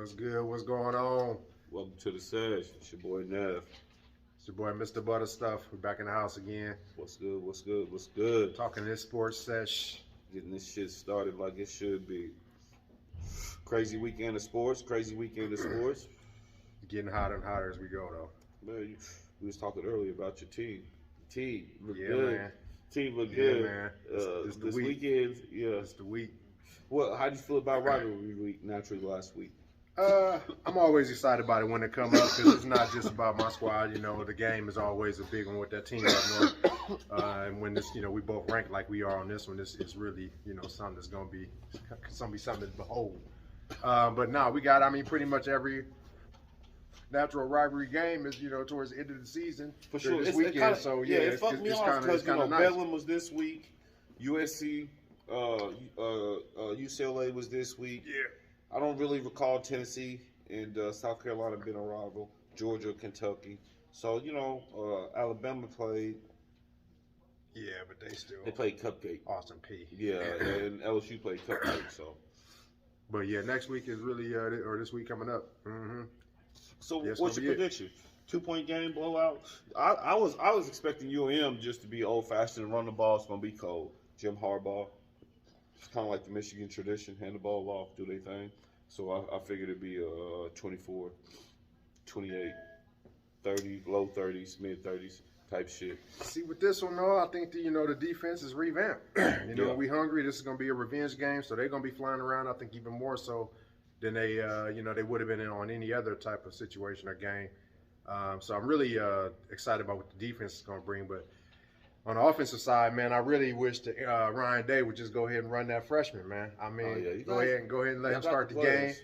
What's good? What's going on? Welcome to the Sesh. It's your boy Nev. It's your boy Mr. Butterstuff. We're back in the house again. What's good? What's good? What's good? Talking this sports sesh. Getting this shit started like it should be. Crazy weekend of sports. Crazy weekend of sports. Getting hotter and hotter as we go, though. Man, we was talking earlier about your team. Team look Yeah, good. man. Team look Yeah, good. man. It's the this week. weekend, yeah. It's the week. Well, how do you feel about rivalry week naturally last week? I'm always excited about it when it come up because it's not just about my squad. You know, the game is always a big one with that team up north. And when this, we both rank like we are on this one, this is really, something that's gonna be something to behold. But no, we got. I mean, pretty much every natural rivalry game is, towards the end of the season For sure. this weekend. So yeah, it fucked me off because kind of nice. Bedlam was this week, USC, UCLA was this week. Yeah. I don't really recall Tennessee and South Carolina being a rival. Georgia, Kentucky. So Alabama played. Yeah, but They played Cupcake. Austin P. Yeah, and LSU played Cupcake. So. But yeah, next week is really or this week coming up. Mm-hmm. So That's what's gonna your be prediction? 2-point game blowout. I was expecting UM just to be old fashioned and run the ball. It's gonna be cold. Jim Harbaugh. It's kind of like the Michigan tradition, hand the ball off, do their thing. So I figured it'd be 24, 28, 30, low 30s, mid 30s type shit. See, with this one, though, I think the defense is revamped. We hungry. This is going to be a revenge game, so they're going to be flying around, I think, even more so than they would have been in on any other type of situation or game. So I'm really excited about what the defense is going to bring. But on the offensive side, man, I really wish that Ryan Day would just go ahead and run that freshman, man. I mean, go ahead and let him start the game.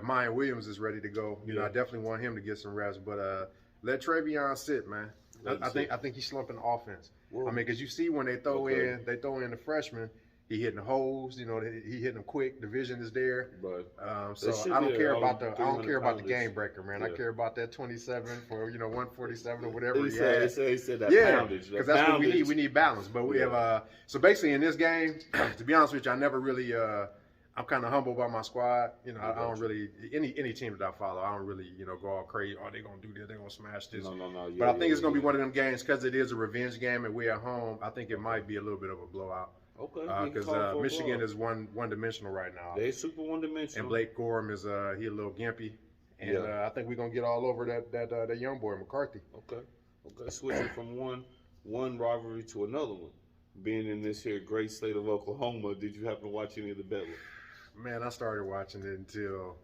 Mayan Williams is ready to go. I definitely want him to get some reps, but let Travion sit, man. I think he's slumping the offense. Whoa. I mean, because you see when they throw in the freshman, he hitting the holes. He hitting them quick. The vision is there. But so I don't care about the game breaker, man. Yeah. I care about that 27 for 147 or whatever he had. He said that poundage. Because that's what we need. We need balance. But we have so basically in this game, to be honest with you, I never really. I'm kind of humble about my squad. I don't really any team that I follow. I don't really go all crazy. Oh, they're gonna do this. They're gonna smash this. No. But I think it's gonna be one of them games because it is a revenge game and we're at home. I think it might be a little bit of a blowout. Okay. Because Michigan is one dimensional right now. They're super one dimensional. And Blake Gorham is he a little gimpy, and I think we're gonna get all over that young boy McCarthy. Okay. Switching from one rivalry to another one. Being in this here great state of Oklahoma, did you happen to watch any of the Bedlam? Man, I started watching it until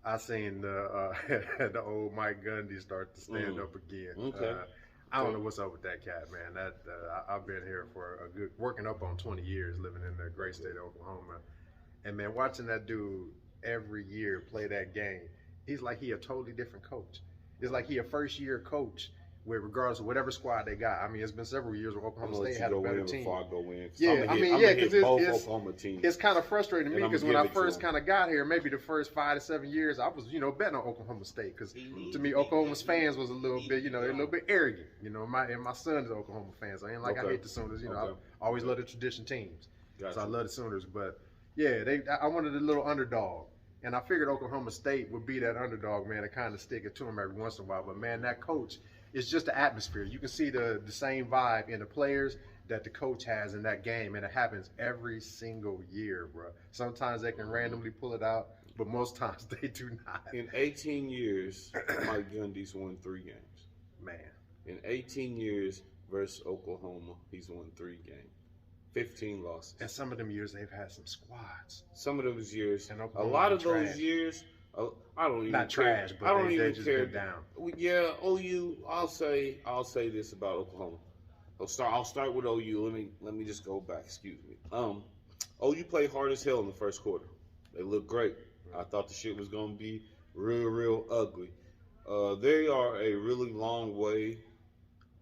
I seen the old Mike Gundy start to stand up again. Okay. I don't know what's up with that cat, man. I've been here for working up on 20 years, living in the great state of Oklahoma, and man, watching that dude every year play that game, he's like he a totally different coach. It's like he a first year coach. Regardless of whatever squad they got, I mean, it's been several years where Oklahoma State had a better team. Before I go in. Yeah, because it's kind of frustrating to me because when I first kind of got here, maybe the first 5 to 7 years, I was betting on Oklahoma State because to me, Oklahoma's fans was a little bit, they're a little bit arrogant. My son is an Oklahoma fan, so I ain't I hate the Sooners. I always love the tradition teams, so I love the Sooners. But yeah, I wanted a little underdog. And I figured Oklahoma State would be that underdog, man, to kind of stick it to them every once in a while. But man, that coach. It's just the atmosphere. You can see the same vibe in the players that the coach has in that game, and it happens every single year, bro. Sometimes they can randomly pull it out, but most times they do not. In 18 years, Mike Gundy's won 3 games. Man. In 18 years versus Oklahoma, he's won 3 games. 15 losses. And some of them years they've had some squads. Some of those years. And a lot of those years. I don't even not care. trash, but I don't they even just care. Been down. Yeah, OU. I'll say this about Oklahoma. I'll start with OU. Let me just go back. Excuse me. OU played hard as hell in the first quarter. They looked great. I thought the shit was gonna be real ugly. They are a really long way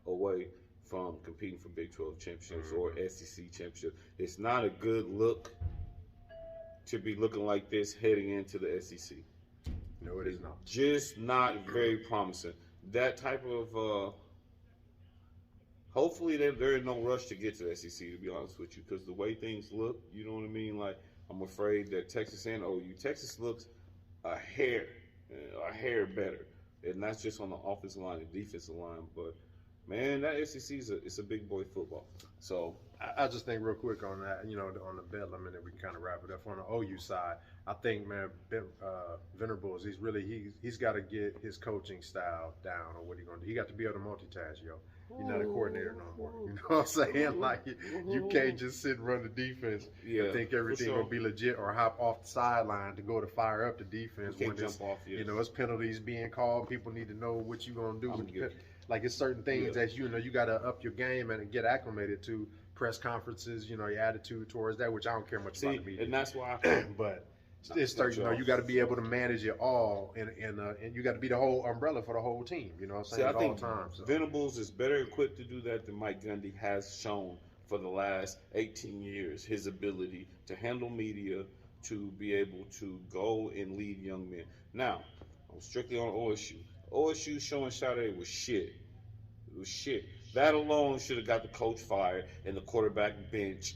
away from competing for Big 12 championships or SEC championship. It's not a good look to be looking like this heading into the SEC. No, it is not. Just not very promising. That type of hopefully there is no rush to get to the SEC, to be honest with you, because the way things look, you know what I mean? Like, I'm afraid that Texas and OU, Texas looks a hair a hair better, and that's just on the offensive line and defensive line. But man, that SEC it's a big boy football. So I just think real quick on that, on the Bedlam, and then we can kind of wrap it up. On the OU side, I think, man, Venables, he's got to get his coaching style down or what he's going to do. He got to be able to multitask, yo. You're not a coordinator no more. You know what I'm saying? Like, you can't just sit and run the defense and think everything going to be legit or hop off the sideline to go to fire up the defense. You can't jump off, it's penalties being called. People need to know what you're going to do. Like, it's certain things that, you got to up your game and get acclimated to. Press conferences, your attitude towards that, which I don't care much about the media. And that's why but it's you got to be able to manage it all, and you got to be the whole umbrella for the whole team. You know what I'm saying? I think Venables is better equipped to do that than Mike Gundy has shown for the last 18 years. His ability to handle media, to be able to go and lead young men. Now, I'm strictly on OSU. OSU showing Saturday was shit. It was shit. That alone should have got the coach fired and the quarterback bench.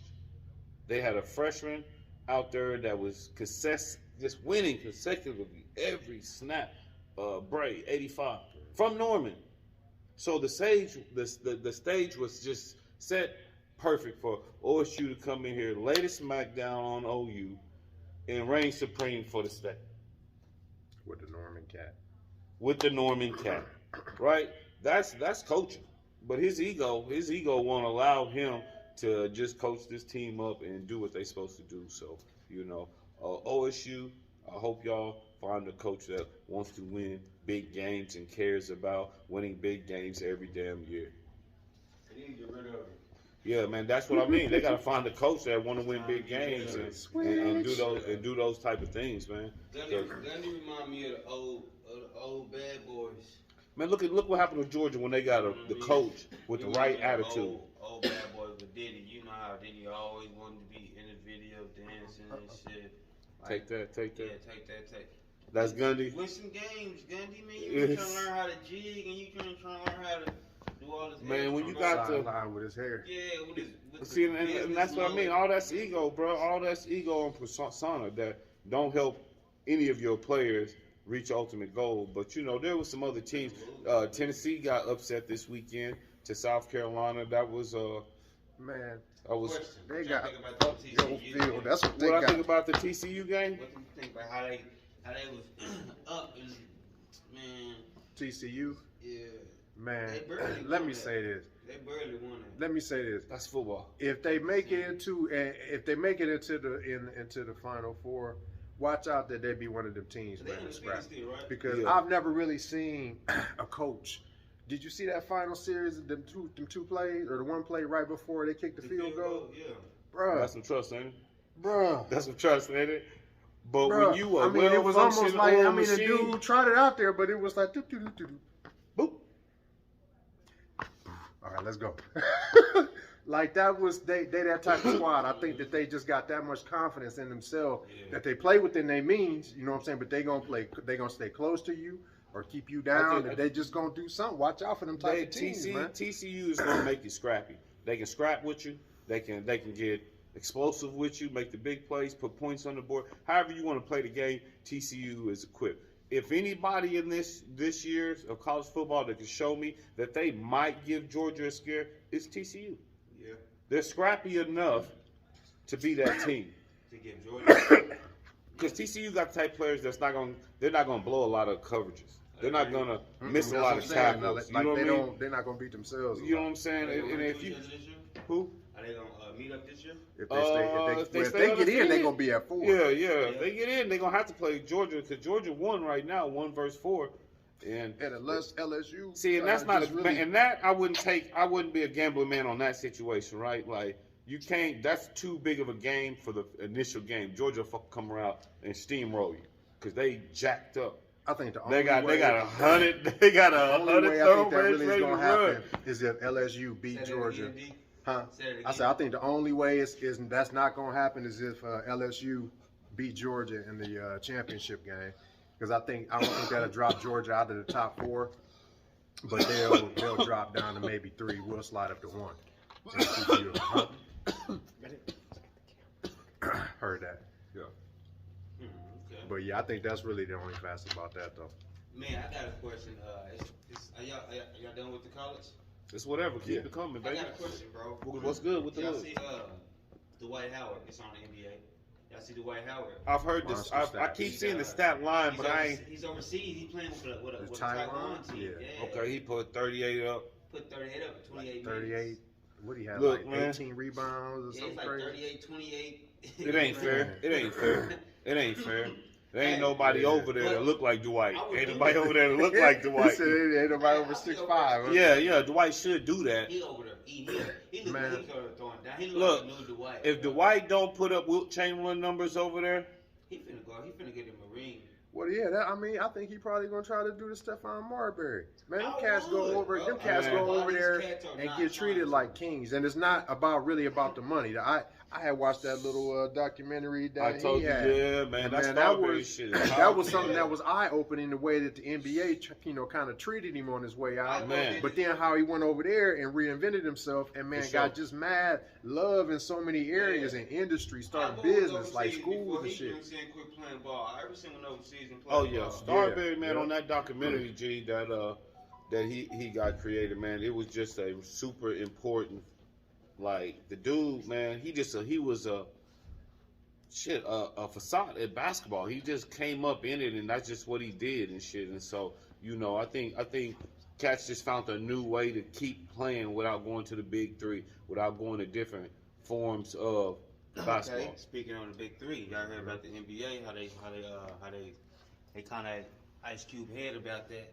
They had a freshman out there that was just winning consecutively every snap. Bray, 85 from Norman. So the stage was just set perfect for OSU to come in here, lay the smackdown on OU, and reign supreme for the state. With the Norman Cat, right? That's coaching. But his ego won't allow him to just coach this team up and do what they're supposed to do. So, OSU, I hope y'all find a coach that wants to win big games and cares about winning big games every damn year. They need to get rid of him. Yeah, man, that's what I mean. They got to find a coach that want to win big games and do those type of things, man. Gundy remind me of the old bad boys. Man, look what happened with Georgia when they got the coach with the right attitude. Old bad boys with Diddy. You know how Diddy always wanted to be in the video dancing and shit. Take that. Yeah, take that. That's Gundy. Win some games, Gundy. Man, you trying to learn how to jig and you trying to learn how to do all this. Man, when you got to line with his hair. Yeah, and that's what I mean. All that's ego, bro. All that's ego and persona that don't help any of your players reach ultimate goal. But there was some other teams. Tennessee got upset this weekend to South Carolina. That was man. They got TCU. That's what they got. I think about the TCU game. What do you think about how they was up and man? TCU. Yeah. Man, let me say this. They barely won it. Let me say this. That's football. If they make it into the Final Four, watch out that they be one of them teams, man. Right? Because I've never really seen a coach. Did you see that final series? Them two plays, or the one play right before they kicked the field goal? Yeah. Bruh. That's some trust, ain't it? Bruh. That's some trust, ain't it? But Bruh. when you it was almost like machine, the dude tried it out there, but it was like boop. All right, let's go. Like that was they that type of squad. I think that they just got that much confidence in themselves that they play within their means. You know what I'm saying? But they gonna stay close to you or keep you down. And they just gonna do something. Watch out for them type of teams, man. TCU is gonna make you scrappy. They can scrap with you. They can get explosive with you, make the big plays, put points on the board. However you want to play the game, TCU is equipped. If anybody in this year's of college football that can show me that they might give Georgia a scare, it's TCU. Yeah. They're scrappy enough to be that team. To give Georgia. Because TCU got the type of players they're not gonna blow a lot of coverages. They're not gonna miss a lot of tackles. You know what I mean? They're not gonna beat themselves. You know what I'm saying? And if you who? Are they gonna meet up this year? If they get in, they're gonna be at 4. Yeah. If they get in, they're gonna have to play Georgia because Georgia won right now, 1 versus 4. And unless LSU. See, and that's not and that I wouldn't be a gambling man on that situation, right? Like you can't. That's too big of a game for the initial game. Georgia will come around and steamroll you because they jacked up. I think they got 100. They got 100 thoroughbreds ready to run. Is if LSU beat Georgia. Huh? I I think the only way is that's not going to happen is if LSU beat Georgia in the championship game, because I don't think that'll drop Georgia out of the top 4, but they'll drop down to maybe 3. We'll slide up to 1. Huh? Heard that. Yeah. But yeah, I think that's really the only facet about that though. Man, I got a question. Are y'all done with the college? It's whatever. Keep it coming, I baby. got a question, bro. What's good with the Y'all look? see Dwight Howard? It's on the NBA. Y'all see Dwight Howard? I've heard this. I keep seeing the stat line, but I ain't. He's overseas. He's playing with a Taiwan team. Yeah. Okay, he put 38 up. Put 38 up in 28 38. minutes. What do you have? Look, like man. 18 rebounds or Yeah, something it's like crazy? 38, 28. It ain't fair. It ain't fair. It ain't fair. There ain't nobody Yeah. over there that look like Dwight. I would Ain't do nobody that. over there that look like He Dwight. said ain't nobody over 6'5". Yeah, Dwight should do that. He over there eating. He look Man. like he's throwing down. He Look, like a new Dwight. If Dwight don't put up Wilt Chamberlain numbers over there, He finna go. He finna get him a ring. Well, yeah, I think he probably gonna try to do the Stephon Marbury. Man, them I cats would, go over, bro. them cats Man. go All over these there cats are and not get treated trying like to- kings, and it's not really about the money. I had watched that little documentary that I told he you, had. yeah, man, And that man, Strawberry shit. Is that was hot. something that was eye opening. The way that the NBA, kind of treated him on his way out. Man. But then how he went over there and reinvented himself, and man, For got sure. just mad love in so many areas and industry, started business like schools and shit. He quit playing ball. I ever seen him overseas and play Oh yeah, ball. Starberry, man, Yeah. on that documentary, G, that he got created, man. It was just a super important. Like the dude, man, he was a facade at basketball. He just came up in it, and that's just what he did and shit. And so, I think cats just found a new way to keep playing without going to the big three, without going to different forms of basketball. Okay, speaking on the big three, y'all heard about the NBA? How they kind of Ice Cube head about that.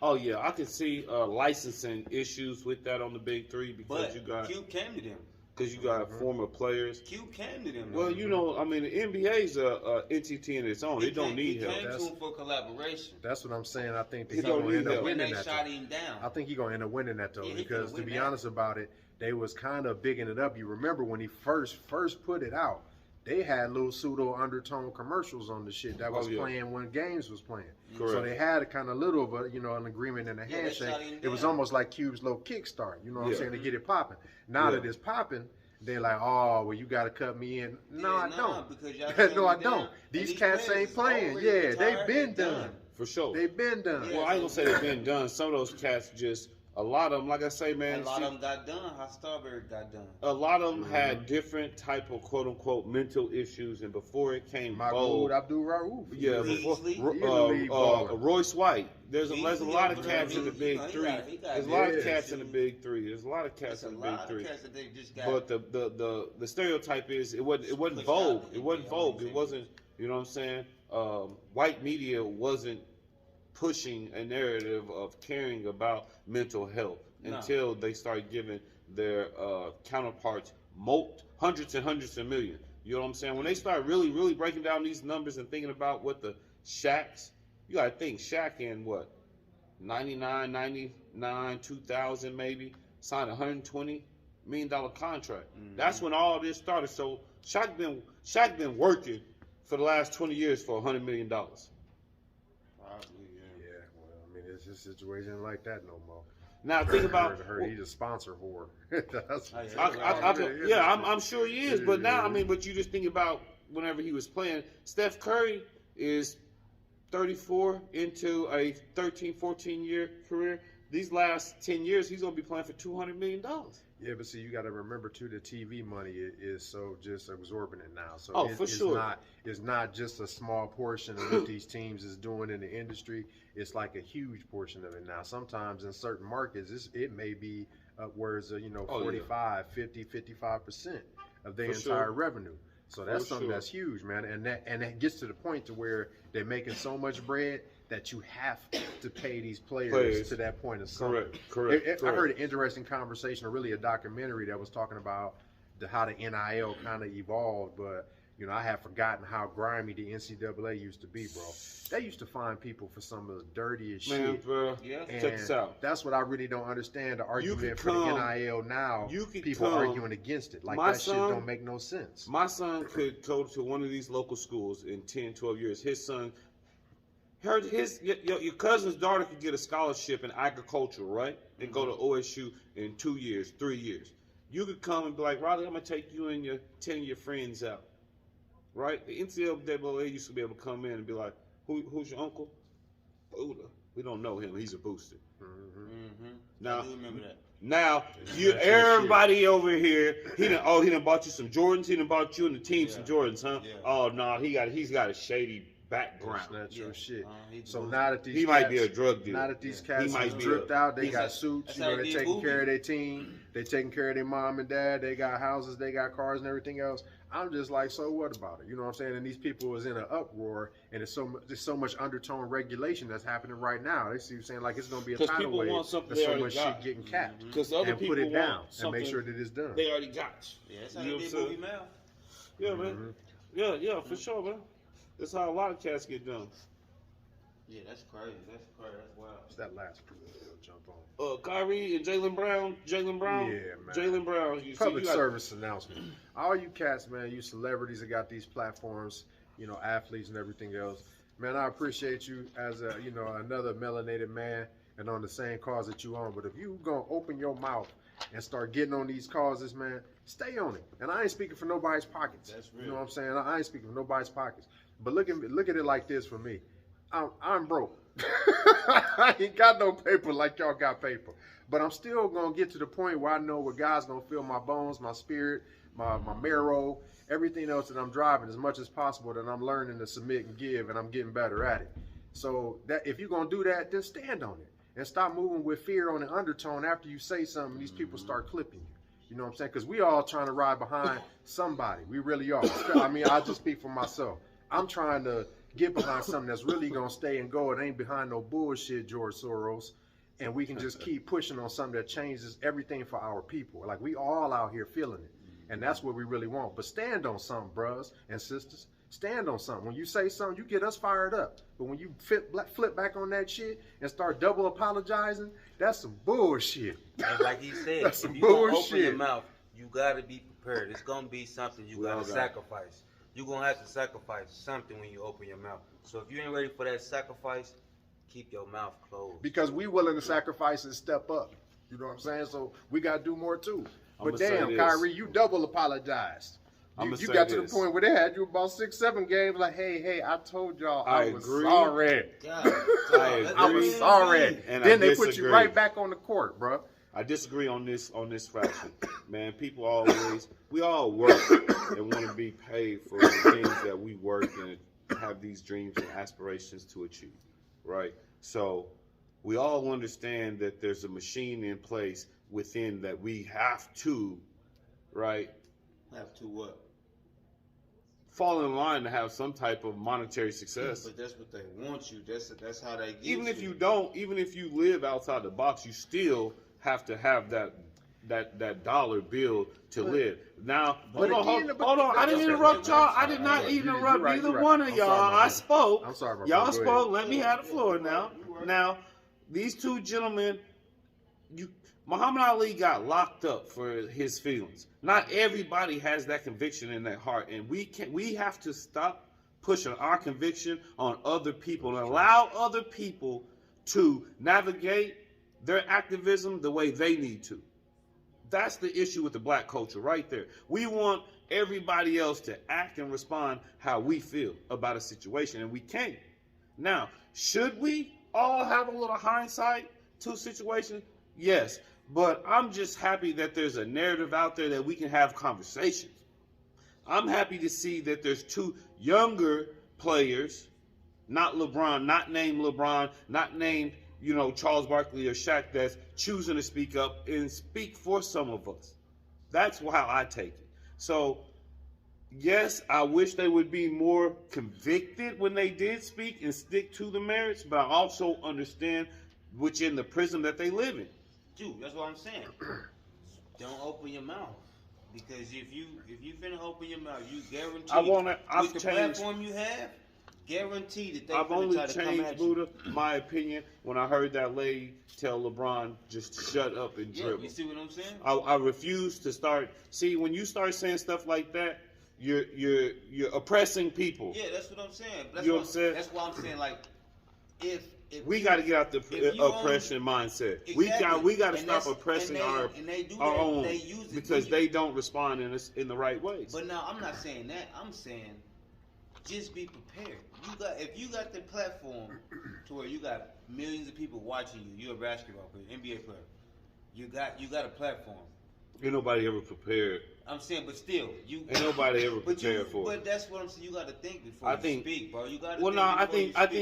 Oh yeah, I can see licensing issues with that on the big three because But Cube came to them. you got former players. Cube came to them. Well, though. I mean, the NBA's a entity in its own. It don't need help. He came to him for collaboration. That's what I'm saying. I think that He he's don't gonna need end up help. When winning they that. shot though. him down. I think he's gonna end up winning that though, Yeah, he because finna to win be that. honest about it, they was kind of bigging it up. You remember when he first put it out, they had little pseudo undertone commercials on the shit that was Oh, yeah. playing when games was playing. Correct. So they had a kind of little of a an agreement and a Yeah, they handshake. shot him It was down. almost like Cube's little kickstart. You know what I'm Yeah. saying, to get it popping. Now Yeah. that it's popping, they're like, oh, well, you got to cut me in. No, I don't. Because y'all No, I shut him don't. down, These and cats players ain't is playing. already Yeah, retired, they've been they done. For sure. They've been done. Yeah. Well, I ain't gonna say they've been done. Some of those cats a lot of them, like I say, man. A lot of them got done. How Starberry got done. A lot of them had different type of quote unquote mental issues, and before it came Mahmoud bold, Abdul Rauf. yeah, before Beasley. He's a lead baller. Royce White. There's a Beasley lot of over cats there. in the He big got- three. he got There's a lot of yeah. cats in the big three. There's a lot of cats There's a in the big lot of three. cats that they just got. But the stereotype is it wasn't Pushed vogue. out. It wasn't Yeah, vogue. I It wasn't. You know what I'm saying? White media wasn't pushing a narrative of caring about mental health No. until they started giving their counterparts hundreds and hundreds of millions. You know what I'm saying? When they start really, really breaking down these numbers and thinking about what the Shaqs, you gotta think Shaq in what 99, 2000 maybe signed a $120 million contract. That's when all this started. So Shaq been working for the last 20 years for $100 million. Probably, Yeah, well, I mean, it's just a situation like that no more. Now think about. Heard he's a sponsor whore. That's Oh, yeah. yeah, I'm sure he is, but now I mean, but you just think about whenever he was playing. Steph Curry is 34 into a 13, 14 year career. These last 10 years, he's gonna be playing for $200 million. Yeah, but see, you got to remember too, the TV money is so just exorbitant now. So Oh, for sure. It's not just a small portion of what these teams is doing in the industry. It's like a huge portion of it now. Sometimes in certain markets, it may be upwards of 45, 50, 55% of their For entire sure. revenue. So that's For something sure. that's huge, man. And that gets to the point to where they're making so much bread that you have to pay these players to that point of something. Correct. I heard an interesting conversation, or really a documentary that was talking about how the NIL kind of evolved, but I have forgotten how grimy the NCAA used to be, bro. They used to find people for some of the dirtiest Man, shit. bro, Yeah. And check this out. that's what I really don't understand. The argument could for the come- NIL now, you could people come- arguing against it. Like My that shit son- don't make no sense. My son could go to one of these local schools in 10, 12 years. His son, your cousin's daughter could get a scholarship in agriculture, right? And go to OSU in 2 years, 3 years. You could come and be like, Riley, I'm going to take you and 10 of your friends out. right? The NCAA used to be able to come in and be like, who's your uncle? Buddha. We don't know him. He's a booster. Now, I do remember that. Now, everybody over here, he done bought you some Jordans. He done bought you and the team some Jordans, huh? Yeah. Oh no, he's got a shady background. That's not true shit. So now that these he might be a drug dealer. Now that these cats might have be dripped out, they he's got a- suits. that's You how know, they they're did taking movies. care of their team. They taking care of their mom and dad. They got houses. They got cars and everything else. I'm just like, so what about it? You know what I'm saying? And these people is in an uproar, and there's so much undertone regulation that's happening right now. They see saying like it's going to be a 'Cause tidal people wave. want something There's they so already much got. shit getting capped. Because other And people put it down want and something make sure that it's done. they already got. Yeah, that's how You know they did what I'm movie Mal. Yeah, man. Yeah, for sure, man. That's how a lot of cats get done. Yeah, that's crazy. That's wild. It's that last group they'll jump on. Kyrie and Jaylen Brown. Yeah, man. Jaylen Brown. Public service announcement. All you cats, man, you celebrities that got these platforms, you know, athletes and everything else. Man, I appreciate you as a, you know, another melanated man and on the same cause that you on. But if you gonna open your mouth and start getting on these causes, man, stay on it. And I ain't speaking for nobody's pockets. That's real. You know what I'm saying? I ain't speaking for nobody's pockets. But look at it like this for me. I'm broke. I ain't got no paper like y'all got paper. But I'm still gonna get to the point where I know where God's gonna fill my bones, my spirit, my marrow, everything else that I'm driving as much as possible, that I'm learning to submit and give, and I'm getting better at it. So that if you're gonna do that, then stand on it and stop moving with fear on the undertone after you say something. These people start clipping you. You know what I'm saying? Because we all trying to ride behind somebody. We really are. I mean, I just speak for myself. I'm trying to get behind something that's really gonna stay and go. It ain't behind no bullshit, George Soros. And we can just keep pushing on something that changes everything for our people. Like we all out here feeling it. And that's what we really want. But stand on something, bros and sisters. Stand on something. When you say something, you get us fired up. But when you flip back on that shit and start double apologizing, that's some bullshit. And like he said, That's if some you gonna open bullshit. your mouth, you gotta be prepared. It's gonna be something you gotta sacrifice. You're gonna have to sacrifice something when you open your mouth. So if you ain't ready for that sacrifice, keep your mouth closed. Because we willing to sacrifice and step up. You know what I'm saying? So we got to do more too. But damn, Kyrie, you double apologized. You got to the point where they had you about 6-7 games like, hey, I told y'all I was sorry. God, I was sorry. And then they put you right back on the court, bro. I disagree on this fraction. Man, people we all work and want to be paid for the things that we work and have these dreams and aspirations to achieve, right? So we all understand that there's a machine in place within that we have to, right? Have to what? Fall in line to have some type of monetary success. But that's what they want you. That's how they get Even you. if you don't, even if you live outside the box, you still have to have that dollar bill to live. Now, hold on. I didn't interrupt y'all. I did not interrupt either one of y'all. I spoke. I'm sorry, y'all spoke. Let me have the floor now. Now, these two gentlemen, Muhammad Ali got locked up for his feelings. Not everybody has that conviction in their heart, and we have to stop pushing our conviction on other people and allow other people to navigate their activism the way they need to. That's the issue with the black culture right there. We want everybody else to act and respond how we feel about a situation, and we can't. Now, should we all have a little hindsight to a situation? Yes. But I'm just happy that there's a narrative out there that we can have conversations. I'm happy to see that there's two younger players, not LeBron, not named LeBron, not named, Charles Barkley or Shaq, that's choosing to speak up and speak for some of us. That's how I take it. So, yes, I wish they would be more convicted when they did speak and stick to the merits, but I also understand which in the prison that they live in. Dude, that's what I'm saying. Don't open your mouth. Because if you finna open your mouth, you guarantee with the platform you have, guarantee that they finna try to come at you. I've only changed, Buddha, my opinion, when I heard that lady tell LeBron just shut up and dribble. You see what I'm saying? I refuse to start. See, when you start saying stuff like that, you're oppressing people. Yeah, that's what I'm saying. That's you know what I'm saying? That's why I'm saying, like, if we got to get out the oppression mindset. Exactly. We got to stop oppressing our own they use it because they don't respond in the right ways. But now I'm not saying that. I'm saying just be prepared. If you got the platform to where you got millions of people watching you, you're a basketball player, NBA player. You got a platform. Ain't nobody ever prepared. I'm saying, but still, ain't nobody ever prepared for it. But that's what I'm saying. You got to think before you speak, bro. You got to. Well, no, I think. Hold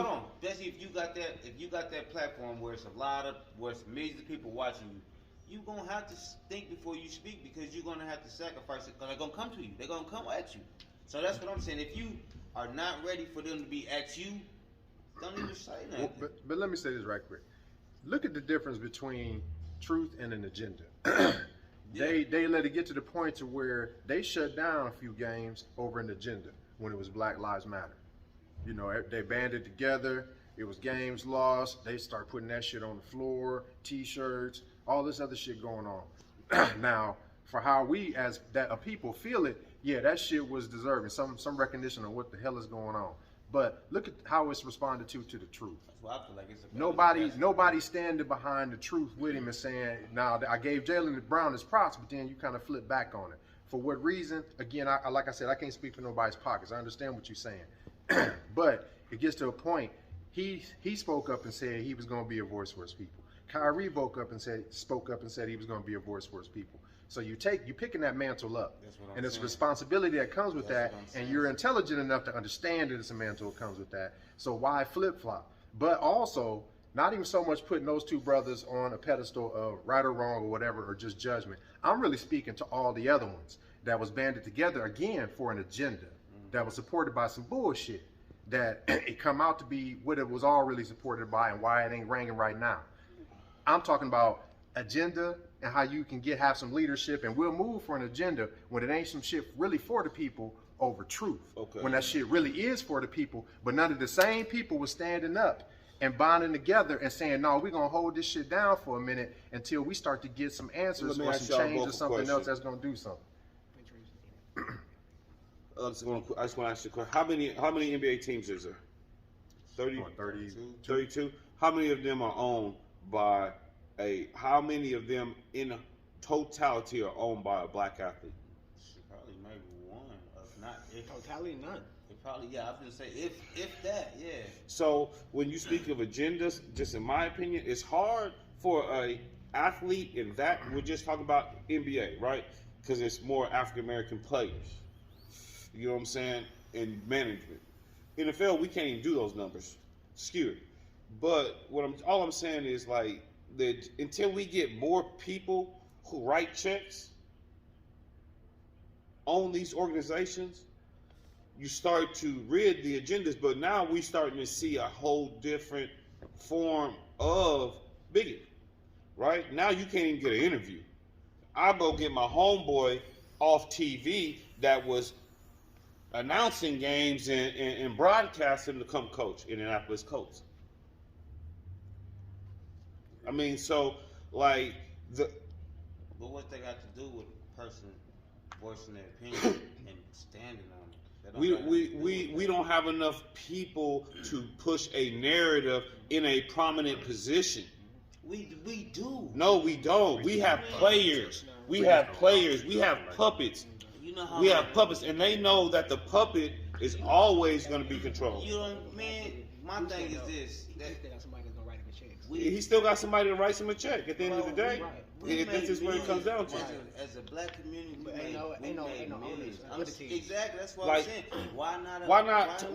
on. Especially if you got that platform where it's where it's millions of people watching you. You gonna have to think before you speak because you're gonna have to sacrifice it because they're gonna come to you. They're gonna come at you. So that's what I'm saying. If you are not ready for them to be at you, don't even say nothing. Well, but let me say this right quick. Look at the difference between truth and an agenda. They let it get to the point to where they shut down a few games over an agenda when it was Black Lives Matter. You know, they banded together. It was games lost. They start putting that shit on the floor, T-shirts, all this other shit going on. Now, for how we as a people feel it, yeah, that shit was deserving some recognition of what the hell is going on. But look at how it's responded to the truth. That's why I feel like it's nobody standing behind the truth with him and saying, "Now I gave Jaylen Brown his props," but then you kind of flip back on it. For what reason? Again, like I said, I can't speak for nobody's pockets. I understand what you're saying, but it gets to a point. He spoke up and said he was going to be a voice for his people. Kyrie spoke up and said he was going to be a voice for his people. So you picking that mantle up, and it's a responsibility that comes with that, and you're intelligent enough to understand that it's a mantle that comes with that. So why flip-flop? But also, not even so much putting those two brothers on a pedestal of right or wrong or whatever, or just judgment. I'm really speaking to all the other ones that was banded together, again, for an agenda that was supported by some bullshit that it come out to be what it was all really supported by and why it ain't ringing right now. I'm talking about agenda and how you can have some leadership, and we'll move for an agenda when it ain't some shit really for the people over truth. Okay. When that shit really is for the people, but none of the same people was standing up and bonding together and saying, no, we're going to hold this shit down for a minute until we start to get some answers or some change or something else that's going to do something. I just want to ask you a question. How many NBA teams is there? 30? 32? How many of them are owned by how many of them in totality are owned by a black athlete? Probably maybe one, if not. Totality none. Probably, yeah, I was gonna say if that, yeah. So when you speak of agendas, just in my opinion, it's hard for a athlete in that we're just talking about NBA, right? Because it's more African American players. You know what I'm saying? In management, NFL, we can't even do those numbers. Skewed. But all I'm saying is like that until we get more people who write checks on these organizations, you start to rid the agendas. But now we starting to see a whole different form of bigot. Right? Now you can't even get an interview. I'll go get my homeboy off TV that was announcing games and broadcasting to come coach in Indianapolis Colts. I mean, so like But what they got to do with a person voicing their opinion and standing on it? We don't have enough people to push a narrative in a prominent position. We do. No, we don't. We have players. We have players. We have puppets. We have puppets, and they know that the puppet is always going to be controlled. You know, man. My thing is this. He still got somebody to write him a check at the end of the day. This is what it comes down to. As a black community, ain't no owners. Exactly, that's what like, I'm saying.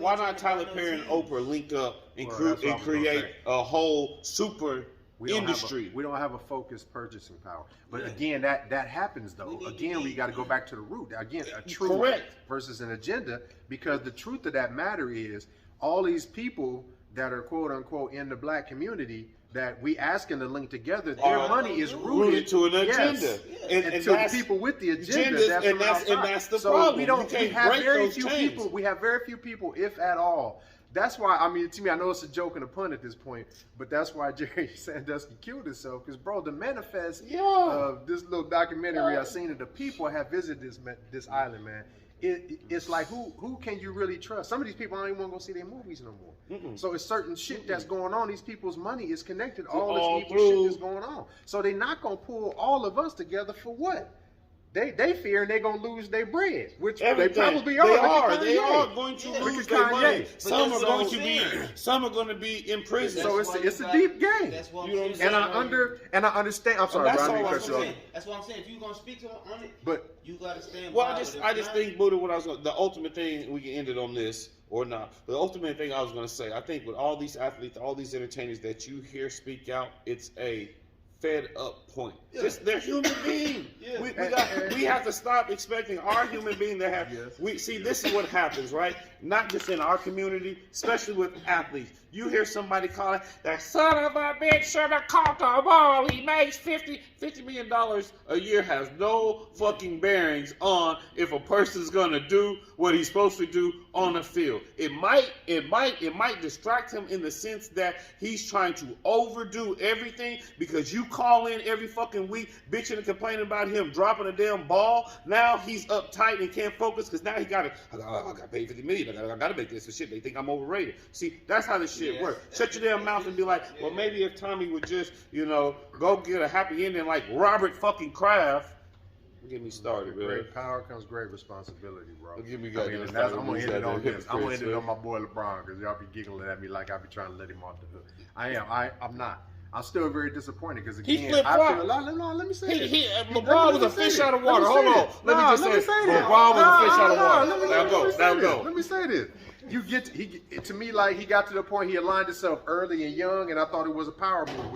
Why not Tyler Perry and Oprah link up and create a whole super industry? We don't have a focused purchasing power. But again, that happens though. We got to go back to the root. Again, a truth versus an agenda, because the truth of that matter is all these people that are quote unquote in the black community that we asking to link together, their money is rooted to an agenda, yes. and to the people with the agenda. That's the problem. We have very few people. We have very few people, if at all. That's why, I mean, to me, I know it's a joke and a pun at this point, but that's why Jerry Sandusky killed himself. Because, bro, the manifest of this little documentary I seen of the people have visited this island, man. It's like, who can you really trust? Some of these people don't even want to go see their movies no more. So it's certain shit that's going on. These people's money is connected to all this evil shit that's going on. So they're not going to pull all of us together for what? they fear they're gonna lose their bread, which Everything. they probably are. They are going to lose their money. Some are going to be in prison. So it's a deep game. That's what You know I'm what saying. And I understand. I'm sorry, Rodney, cut you off. That's what I'm saying. If you're gonna speak on it, But you gotta stand. Well, by I just think, Buddha, the ultimate thing, we can end it on this or not. The ultimate thing I was going to say, I think with all these athletes, all these entertainers that you hear speak out, it's a fed up point. They're human beings. We have to stop expecting our human being to have. See, this is what happens, right? Not just in our community, especially with athletes. You hear somebody calling that son of a bitch should have caught the ball. He makes $50 million a year. Has no fucking bearings on if a person's gonna do what he's supposed to do on the field. It might distract him in the sense that he's trying to overdo everything because you call in every fucking week bitching and complaining about him dropping a damn ball. Now he's uptight and can't focus because now he I gotta pay $50 million. I gotta make this for shit. They think I'm overrated. See, that's how this shit works. Shut your damn mouth and be like, well, maybe if Tommy would just, go get a happy ending like Robert fucking Kraft. Get me started, man. great power comes great responsibility, bro. Give me I'm gonna end it on this. I'm gonna end it on my boy LeBron because y'all be giggling at me like I be trying to let him off the hook. I'm not. I'm still very disappointed because again, let me say this. LeBron was a fish out of water. Hold on. Let me just say LeBron was a fish out of water. Now go. Let me say this. To me, like he got to the point he aligned himself early and young, and I thought it was a power move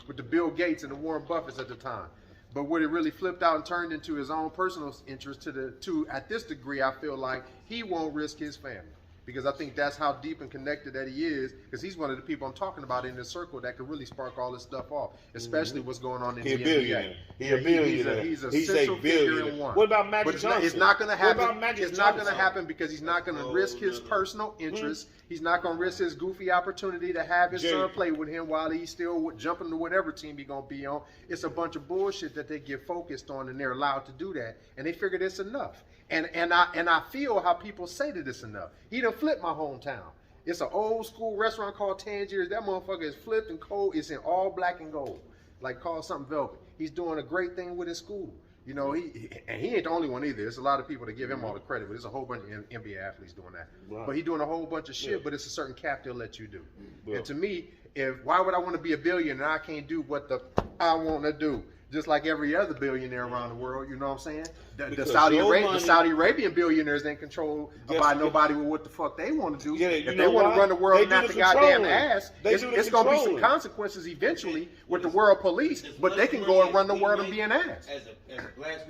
with the Bill Gates and the Warren Buffetts at the time. But what it really flipped out and turned into his own personal interest to at this degree, I feel like he won't risk his family. Because I think that's how deep and connected that he is. Because he's one of the people I'm talking about in this circle that could really spark all this stuff off, especially what's going on in the NBA. He's a billionaire. He's a central figure in one. What about Magic Johnson? It's not going to happen. It's not going to happen because he's not going to risk his personal interests. He's not going to risk his goofy opportunity to have his son play with him while he's still jumping to whatever team he's going to be on. It's a bunch of bullshit that they get focused on, and they're allowed to do that. And they figured it's enough. And I feel how people say that it's enough. He done flipped my hometown. It's an old school restaurant called Tangiers. That motherfucker is flipped and cold. It's in all black and gold, like called something velvet. He's doing a great thing with his school. He ain't the only one either. There's a lot of people that give him all the credit, but there's a whole bunch of NBA athletes doing that. Wow. But he's doing a whole bunch of shit, but it's a certain cap they'll let you do. And to me, why would I want to be a billionaire and I can't do what I want to do? Just like every other billionaire around the world, you know what I'm saying? The Saudi Arabian billionaires ain't controlled by nobody with what the fuck they want to do. Yeah, if they want to run the world and not the goddamn ass, it's going to be some consequences eventually with the world police, but they can go and run the world and be an ass. As blacks,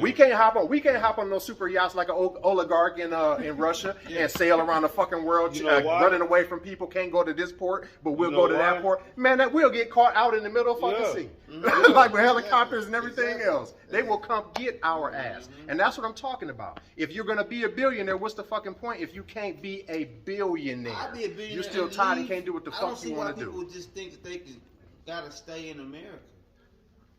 we can't hop on those super yachts like an oligarch in Russia and sail around the fucking world running away from people. Can't go to this port, but we'll go to that port. Man, that we'll get caught out in the middle of fucking sea. Like with helicopters and everything else. They will come get our ass. And that's what I'm talking about. If you're going to be a billionaire, what's the fucking point if you can't be a billionaire? You're still tired and can't do what the fuck you want to do. People just think that they gotta stay in America.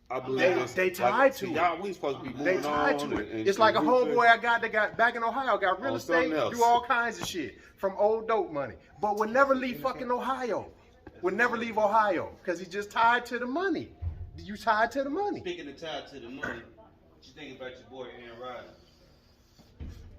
I believe they tied to it. We supposed to be moving They tied to it. It's like a homeboy I got that got back in Ohio, got real estate, do all kinds of shit from old dope money, but would never leave fucking Ohio. Would never leave Ohio because he's just tied to the money. You tied to the money. Speaking of tied to the money, what you think about your boy Aaron Rodgers?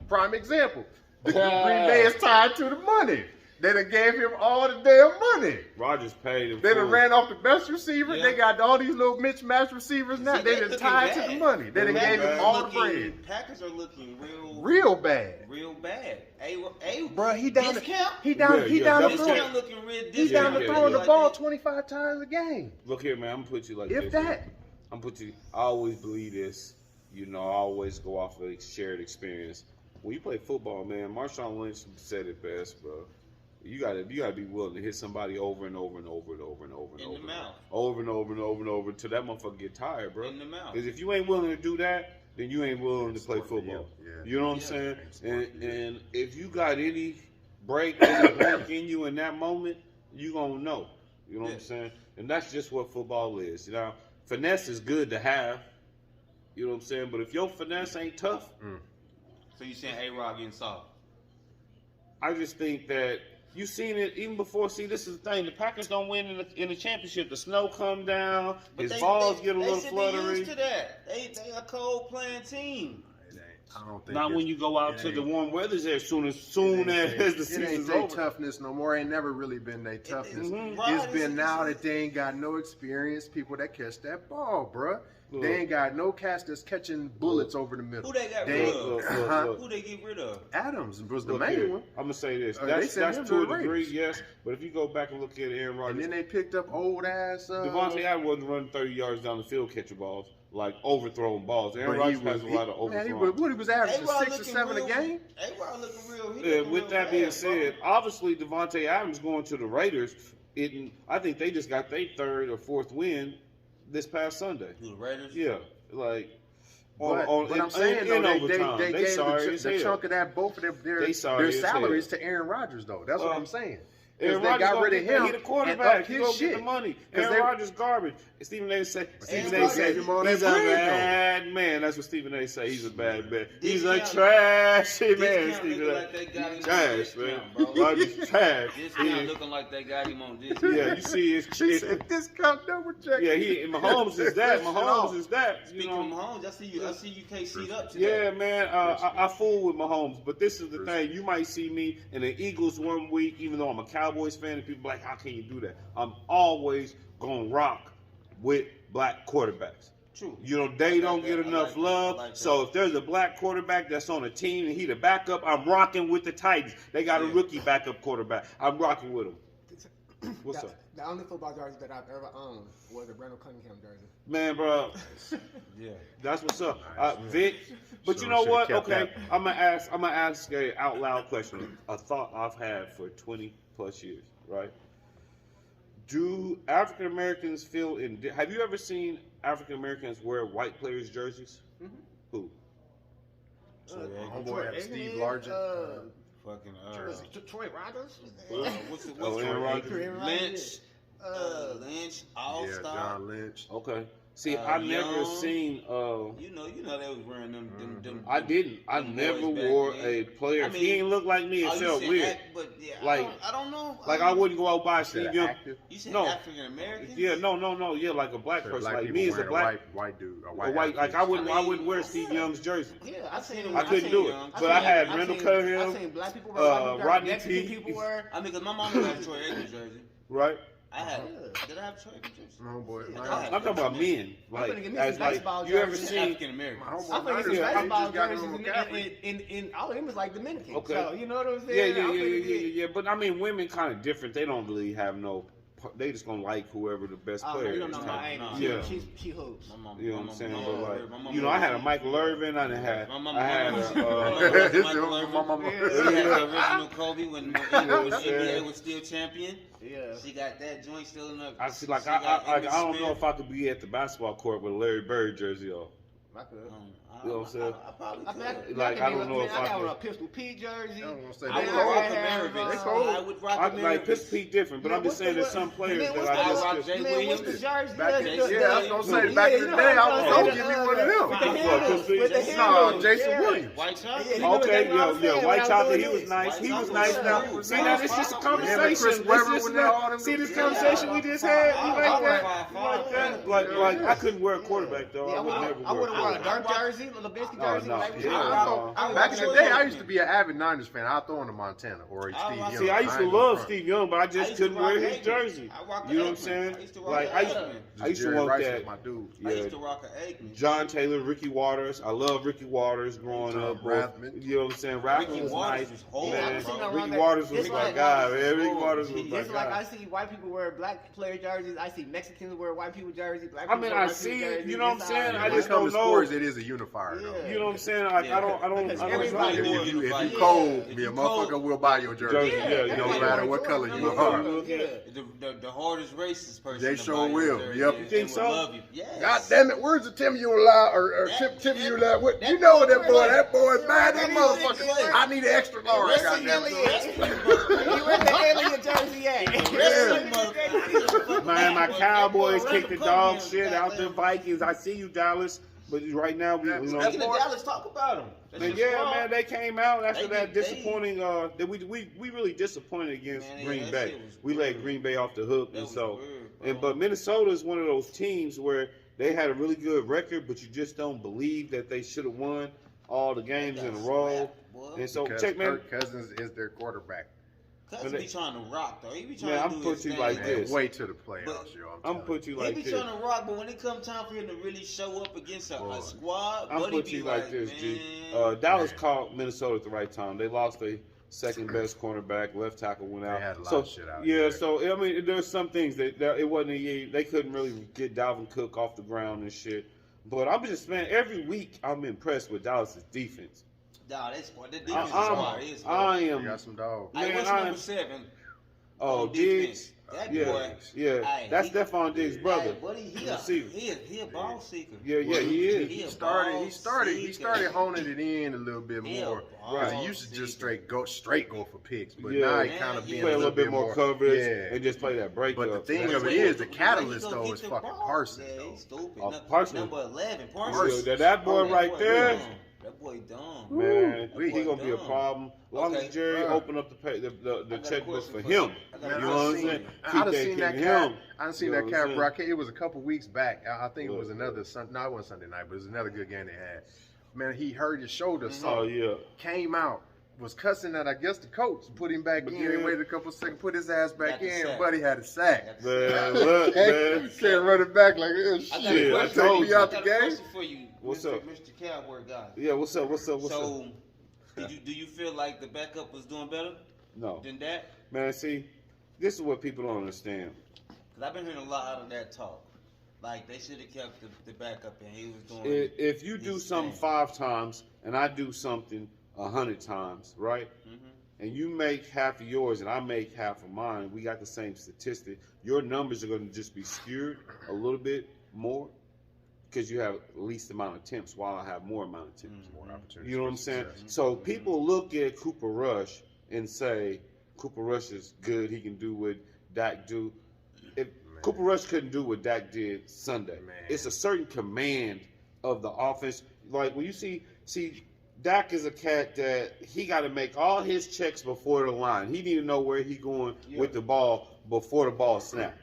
Prime example. The Green Bay is tied to the money. They done gave him all the damn money. Rodgers paid him. They done ran off the best receiver. Yeah. They got all these little mismatched receivers now. They done tied to the money. They done gave him all the bread. Packers are looking real bad. Real bad. Bro, he down to throwing the ball 25 times a game. Look here, man. I'm gonna put you like this. If that. I'm put you. I always believe this. I always go off of shared experience. When you play football, man, Marshawn Lynch said it best, bro. You gotta be willing to hit somebody over and over and over and over and over and in over. The mouth. Over and over and over and over until that motherfucker get tired, bro. In the mouth. Because if you ain't willing to do that, then you ain't willing to play football. Yeah. You know what I'm saying? And if you got any break in you in that moment, you gonna know. You know what I'm saying? And that's just what football is. Finesse is good to have. You know what I'm saying? But if your finesse ain't tough. So you saying A-Rod getting soft? I just think that You seen it even before. See, this is the thing. The Packers don't win in the championship. The snow come down. His balls get a little fluttery. They used to that. They a cold playing team. I don't think not when you go out to the warm weather there soon as the season's over. It ain't toughness no more. Ain't never really been their toughness. It's been now that they ain't got no experienced people that catch that ball, bruh. They ain't got no cast that's catching bullets over the middle. Who they got rid of? Who they get rid of? Adams was the main one. I'm gonna say this. That's to a degree, yes. But if you go back and look at Aaron Rodgers, and then they picked up old ass. Devontae Adams wasn't running 30 yards down the field catching balls, like overthrowing balls. Aaron Rodgers has a lot of overthrowing. He was averaging 6 or 7 a game. A-Rod looking real. With that being said, obviously Devontae Adams going to the Raiders. I think they just got their 3rd or 4th win this past Sunday. The Raiders? Yeah, like. But I'm saying though, they gave the chunk of that both of their salaries to Aaron Rodgers though. That's what I'm saying. Aaron they got rid of him. He the quarterback. He go get the money. Aaron Rodgers garbage. Stephen A. say he's a bad man. That's what Stephen A. say. He's a bad man. He's a trashy man. Stephen A. Trash, man. Rodgers trash. This guy looking like they got him on this. Yeah, you see his discount double check. Yeah, Mahomes is that. Mahomes is that. Speaking of Mahomes, I see you can't seat up today. Yeah, man. I fool with Mahomes, but this is the thing. You might see me in the Eagles one week, even though I'm a Cowboys fan, and people are like, how can you do that? I'm always gonna rock with black quarterbacks. True. You know, they don't get enough love. So if there's a black quarterback that's on a team and he the backup, I'm rocking with the Titans. They got a rookie backup quarterback. I'm rocking with him. What's up? The only football jersey that I've ever owned was a Randall Cunningham jersey. Man, bro. Yeah. That's what's up. Vic. But you know what? Okay, I'm gonna ask a out loud question. A thought I've had for 20 plus years, right? Do African Americans feel have you ever seen African Americans wear white players' jerseys? Mm-hmm. Who? Homeboy Steve Largent. Troy Rogers? What's Aaron Lynch? Rodgers? Lynch, All-Star. Yeah, John Lynch. Okay. See, I never seen. You know they was wearing them. I didn't. I never wore a player. I mean, he ain't look like me. It felt weird. But yeah, like I don't know. Like I wouldn't go out buy Steve Young. You said African American? Yeah, no. Yeah, like a black person. Like me as a black white dude. Like I wouldn't wear Steve Young's jersey. Yeah, I seen him. I couldn't do it. But I had Randall Cunningham. I seen black people wear Rodney Mexican P. people wear. I mean, because my mom had a Troy Aikman jersey. Right. I had. Did I have Troy Aikman jersey? No, boy. I'm talking about men. Like, as like you ever seen African American? I think it's baseball jerseys, and all of them is like Dominican. Okay. So you know what I'm saying? Yeah. But I mean, women kind of different. They don't really have no. They just gonna like whoever the best player is. Yeah. She hoops. You know what I'm saying? But like, you know, I had a Michael Irvin. I had Michael Irvin. She had the original Kobe when NBA was still champion. Yeah. She got that joint still in her. I see. Like I don't know if I could be at the basketball court with a Larry Bird jersey on. I could. You know what I'm saying? I don't know if I got a Pistol Pete jersey. I would rock like Pistol Pete different, but I'm just saying there's some players that I just. Jay Williams, the jersey. Yeah, I was gonna say back in the day, I was gonna give me one of them. With the No, Jason Williams. White chocolate. Okay, yeah, White Chocolate. He was nice. He was nice. Now, see, now it's just a conversation. See this conversation we just had. You like that? Like I couldn't wear a quarterback though. I would have worn a dark jersey. LaBisky jersey. Back in the day, I used to be an avid Niners fan. I'd throw him to Montana or Steve Young. See, I used to love Steve Young, but I just couldn't wear his jersey. You know what I'm saying? Like I used to want that. My dude. I used to rock an Aikman. John Taylor, Ricky Waters. I love Ricky Waters growing up. You know what I'm saying? Rathman was nice. Ricky Waters was my guy, man. Ricky Waters was my guy. It's like I see white people wear black player jerseys. I see Mexicans wear white people jerseys. I mean, I see it. You know what I'm saying? I just don't know. It is a unifier. You know what I'm saying? Like I don't. If you cold, me a motherfucker will buy your jersey. Yeah, no matter what color you are. The hardest racist person. They sure will. Yep. You think so? Yes. God damn it! Where's the Tim Ulau or Tim Ulau? What you know that boy? That boy's bad. That motherfucker. I need an extra large. Goddamn it! Where the alien jersey at? Man, my Cowboys kicked the dog shit out the Vikings. I see you, Dallas. But right now, we Speaking of Dallas, talk about them. Man, they came out after that disappointing. That we really disappointed against Green Bay. We let Green Bay off the hook, but Minnesota is one of those teams where they had a really good record, but you just don't believe that they should have won all the games in a row. And so, Kirk Cousins is their quarterback. Cousins be trying to rock though. He be trying to do put you like this. Wait to the playoffs, yo. I'm put you like this. He be trying to rock, but when it comes time for him to really show up against a squad, I'm put you like this, G. Dallas caught Minnesota at the right time. They lost their second best cornerback. Left tackle went out. They had a lot of shit out. Yeah, so I mean, there's some things that it wasn't. They couldn't really get Dalvin Cook off the ground and shit. But I'm just every week I'm impressed with Dallas' defense. Nah, that's what the defense is. I am. Got some dogs. Man, what's number 7? Oh, Diggs. That boy. Yeah. That's Stephon Diggs' brother. Buddy, he a ball seeker. Yeah, he is. He started honing it in a little bit more. Because he used to just straight go for picks, but now he kind of being play a little bit more coverage and just play that break. But the thing of it is, the catalyst though is fucking Parsons. Yeah, he's stupid. Parsons. Number 11, Parsons. That boy right there. That boy dumb. Man, he gonna be a problem. As long as Jerry open up the checkbook for him. You know what I'm saying? I seen that cat. I seen that cat, bro. It was a couple weeks back. I think it was another Sunday. No, it wasn't Sunday night, but it was another good game they had. Man, he hurt his shoulder. So came out. Was cussing at, I guess, the coach. Put him back in. Waited a couple seconds. Put his ass back in. Buddy had a sack. Man, look, man. Can't run it back like this. Shit, I told you. I got a question for you. What's up, Mr. Cowboy guy? Yeah, what's up? So, do you feel like the backup was doing better? No. Than that? Man, see, this is what people don't understand. Because I've been hearing a lot of that talk. Like, they should have kept the backup and he was doing If you do something 5 times and I do something 100 times, right? Mm-hmm. And you make half of yours and I make half of mine, we got the same statistic. Your numbers are going to just be skewed a little bit more because you have least amount of attempts while I have more amount of attempts. More opportunities. You know what I'm saying? So people look at Cooper Rush and say, Cooper Rush is good. He can do what Dak do. If Cooper Rush couldn't do what Dak did Sunday, it's a certain command of the offense. Like when you see Dak is a cat that he got to make all his checks before the line. He need to know where he going with the ball before the ball snap.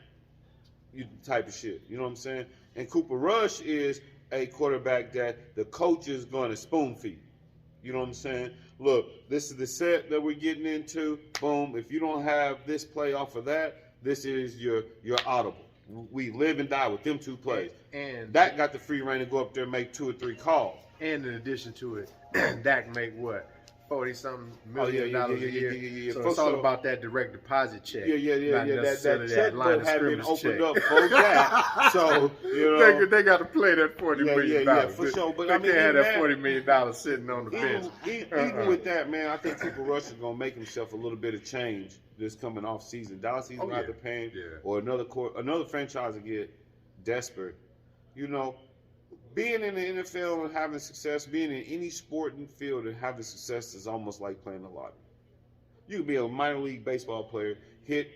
You type of shit. You know what I'm saying? And Cooper Rush is a quarterback that the coach is going to spoon feed. You know what I'm saying? Look, this is the set that we're getting into. Boom. If you don't have this play off of that, this is your audible. We live and die with them 2 plays. And Dak got the free reign to go up there and make 2 or 3 calls. And in addition to it, Dak make what? $40-something million a year. So it's all about that direct deposit check. Yeah. That checkbook had been opened up for that. So, they got to play that $40 million. Yeah, for sure. But they can't have that $40 million sitting on the bench. Even with that, man, I think Cooper Rush is going to make himself a little bit of change this coming off season. Dallas season out the pain, or another franchise will get desperate. You know, being in the NFL and having success, being in any sporting field and having success is almost like playing the lottery. You can be a minor league baseball player, hit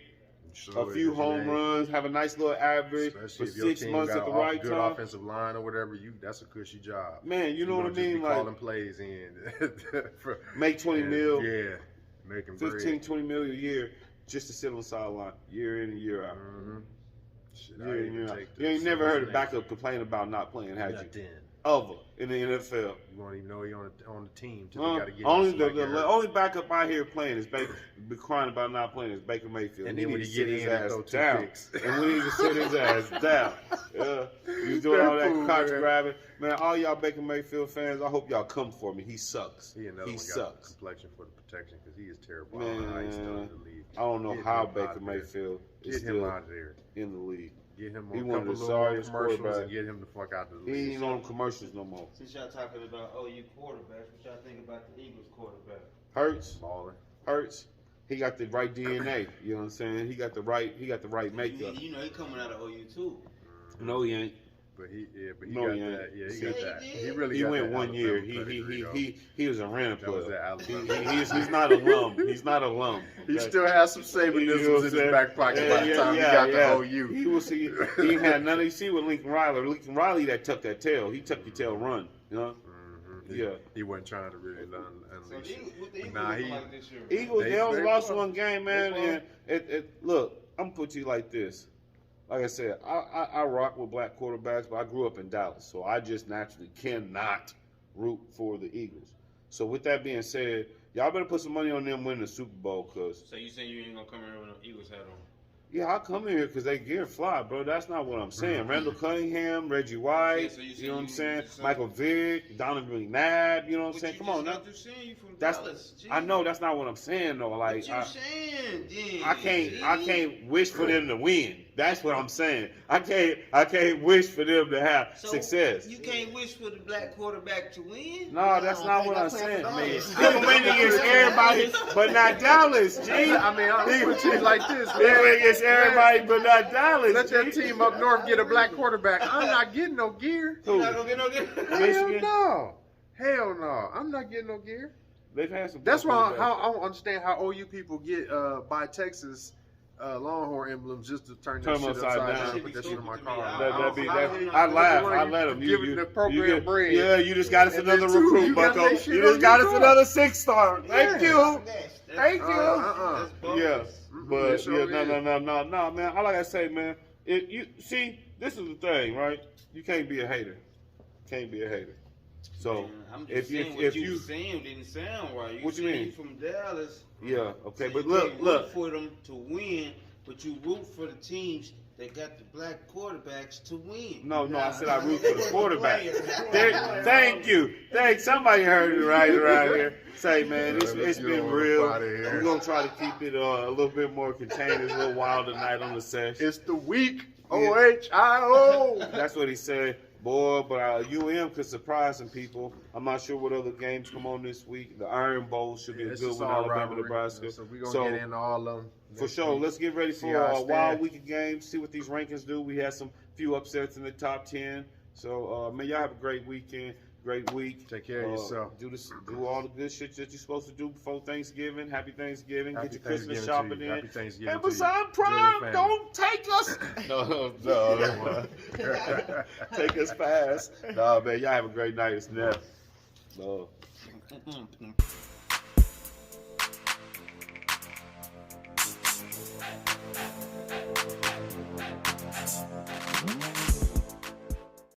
a few home runs, have a nice little average for 6 months at the right good time. Offensive line or whatever, that's a cushy job. Man, you know what I mean? Like calling plays in. Make 20 mil. Yeah, making 15, 20 mil a year just to sit on the sideline year in and year out. Mm-hmm. Shit, you ain't never heard a backup complain about not playing, had you? Ever in the NFL. You won't even know you're on the team till you got to get the only backup I hear playing is be crying about not playing is Baker Mayfield. And then when he you get his in, ass down, and we need to sit his ass down. Yeah, you doing all that crotch grabbing, man. All y'all Baker Mayfield fans, I hope y'all come for me. He sucks. He sucks. Got the complexion for the protection because he is terrible. Man, I don't know how Baker Mayfield is still out there in the league. Get him on a couple of little commercials and get him the fuck out of the league. He ain't on commercials no more. Since y'all talking about OU quarterbacks, what y'all think about the Eagles quarterback? Hurts. He got the right DNA. You know what I'm saying? He got the right makeup. You know he coming out of OU too. No, he ain't. But he got that. Yeah, he got that. He really he got went that 1 year. Alabama He was a random That was player. at Alabama. He's not alum. He's not alum. He still has some saving-isms in his back pocket by the time he got to OU. He had none. You see with Lincoln Riley. Lincoln Riley that tucked that tail. He tucked your tail run. You know. He wasn't trying to really unleash it. Nah, like this year, Eagles, they only lost one game, man. And look, I'm gonna put you like this. Like I said, I rock with black quarterbacks, but I grew up in Dallas, so I just naturally cannot root for the Eagles. So with that being said, y'all better put some money on them winning the Super Bowl, cause. So you saying you ain't gonna come here with an Eagles hat on? Yeah, I come in here because they gear fly, bro. That's not what I'm saying. Randall Cunningham, Reggie White, you know what I'm saying? Michael Vick, Donovan McNabb, you know what I'm saying? Come on, now. I know that's not what I'm saying though. Like, I can't wish for them to win. That's what I'm saying. I can't wish for them to have success. You can't wish for the black quarterback to win? No, that's not what I'm saying. They'll win against everybody, but not Dallas, G. I mean, I'm put it like this. They'll win against everybody, but not Dallas. Let that team up north get a black quarterback. I'm not getting no gear. You're not gonna get no gear? Hell no. Hell no. I'm not getting no gear. They've had some. That's why I don't understand how OU people get buy Texas Longhorn emblems just to turn that shit upside down and put that shit in my car. I laugh. I let them. Give it the program bread. Yeah, you just got us another recruit, Bucko. You just got us another 6-star. Thank you. Thank you. Yeah, but no, man. All I gotta say, man. You see, this is the thing, right? You can't be a hater. Can't be a hater. So if you saying didn't sound right. What you mean? You from Dallas. Yeah. Okay, so but you look. Root for them to win, but you root for the teams that got the black quarterbacks to win. No, I said I root for the quarterback. Thank you. Somebody heard it right around here. Say, man, it's been real. We're gonna try to keep it a little bit more contained. It's a little wild tonight on the Sesh. It's the week. OHIO. That's what he said. Boy, but UM could surprise some people. I'm not sure what other games come on this week. The Iron Bowl should be a good one, Alabama, Nebraska. So we're going to get into all of them. For sure. Let's get ready for a wild week of games, see what these rankings do. We had some few upsets in the top 10. So, man, y'all have a great weekend. Great week. Take care of yourself. Do all the good shit that you're supposed to do before Thanksgiving. Happy Thanksgiving. Get your Christmas shopping in. Happy Thanksgiving. Amazon Prime, don't take us. No. Take us fast. No, man, y'all have a great night. It's Neff. No.